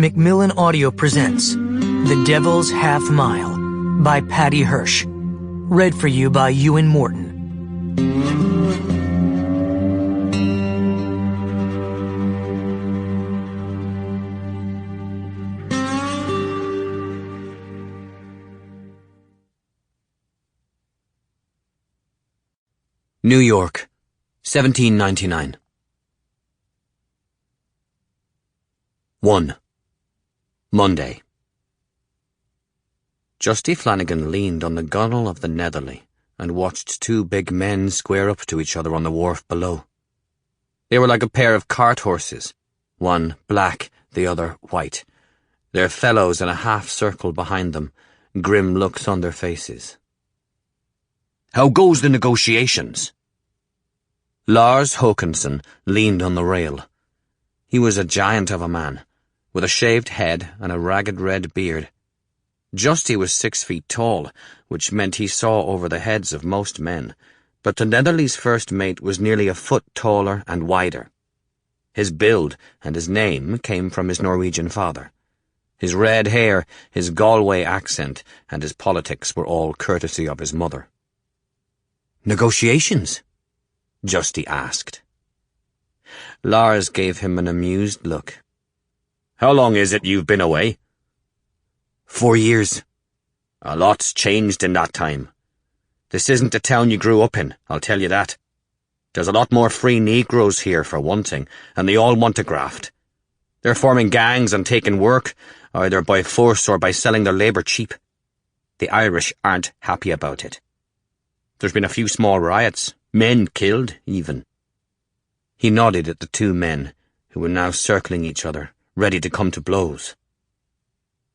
Macmillan Audio presents The Devil's Half Mile by Paddy Hirsch. Read for you by Euan Morton. New York, 1799. 1. Monday. Justy Flanagan leaned on the gunwale of the Netherly and watched two big men square up to each other on the wharf below. They were like a pair of cart horses, one black, the other white, their fellows in a half-circle behind them, grim looks on their faces. "How goes the negotiations?" Lars Håkansson leaned on the rail. He was a giant of a man, with a shaved head and a ragged red beard. Justy was 6 feet tall, which meant he saw over the heads of most men, but the Netherly's first mate was nearly a foot taller and wider. His build and his name came from his Norwegian father. His red hair, his Galway accent, and his politics were all courtesy of his mother. "Negotiations?" Justy asked. Lars gave him an amused look. "How long is it you've been away?" 4 years. "A lot's changed in that time. This isn't the town you grew up in, I'll tell you that. There's a lot more free Negroes here, for one thing, and they all want to graft. They're forming gangs and taking work, either by force or by selling their labour cheap. The Irish aren't happy about it. There's been a few small riots, men killed, even." He nodded at the two men, who were now circling each other, ready to come to blows.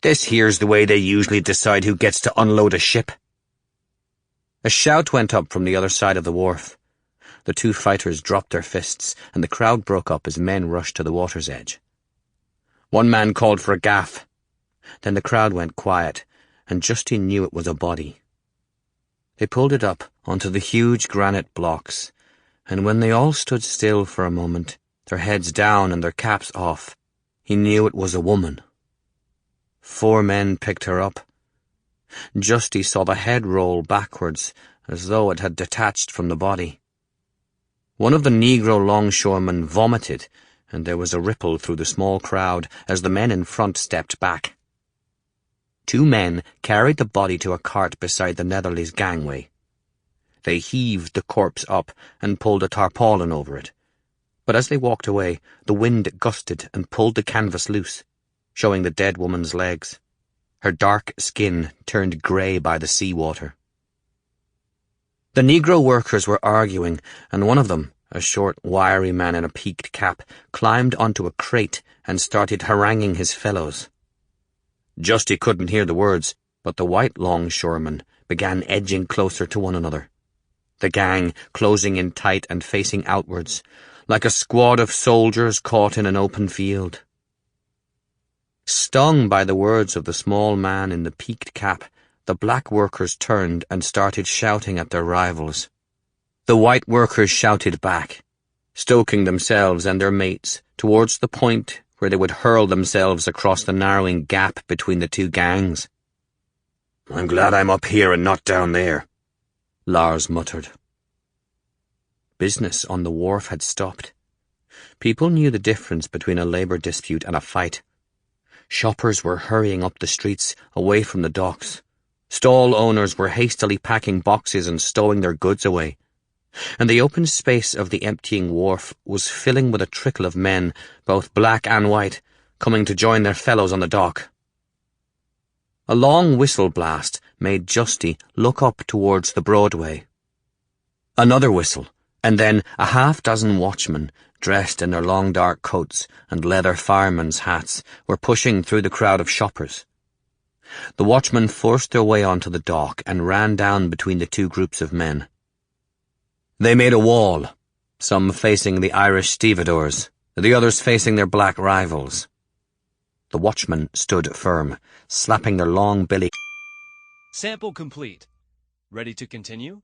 "This here's the way they usually decide who gets to unload a ship." A shout went up from the other side of the wharf. The two fighters dropped their fists, and the crowd broke up as men rushed to the water's edge. One man called for a gaff. Then the crowd went quiet, and Justy knew it was a body. They pulled it up onto the huge granite blocks, and when they all stood still for a moment, their heads down and their caps off, he knew it was a woman. 4 men picked her up. Justy saw the head roll backwards, as though it had detached from the body. One of the Negro longshoremen vomited, and there was a ripple through the small crowd as the men in front stepped back. 2 men carried the body to a cart beside the Netherly's gangway. They heaved the corpse up and pulled a tarpaulin over it. But as they walked away, the wind gusted and pulled the canvas loose, showing the dead woman's legs. Her dark skin turned grey by the seawater. The Negro workers were arguing, and one of them, a short, wiry man in a peaked cap, climbed onto a crate and started haranguing his fellows. Justy couldn't hear the words, but the white longshoremen began edging closer to one another, the gang closing in tight and facing outwards, like a squad of soldiers caught in an open field. Stung by the words of the small man in the peaked cap, the black workers turned and started shouting at their rivals. The white workers shouted back, stoking themselves and their mates towards the point where they would hurl themselves across the narrowing gap between the two gangs. "I'm glad I'm up here and not down there," Lars muttered. Business on the wharf had stopped. People knew the difference between a labour dispute and a fight. Shoppers were hurrying up the streets, away from the docks. Stall owners were hastily packing boxes and stowing their goods away. And the open space of the emptying wharf was filling with a trickle of men, both black and white, coming to join their fellows on the dock. A long whistle blast made Justy look up towards the Broadway. Another whistle, and then a half-dozen watchmen, dressed in their long dark coats and leather firemen's hats, were pushing through the crowd of shoppers. The watchmen forced their way onto the dock and ran down between the two groups of men. They made a wall, some facing the Irish stevedores, the others facing their black rivals. The watchmen stood firm, slapping their long billy. Sample complete. Ready to continue?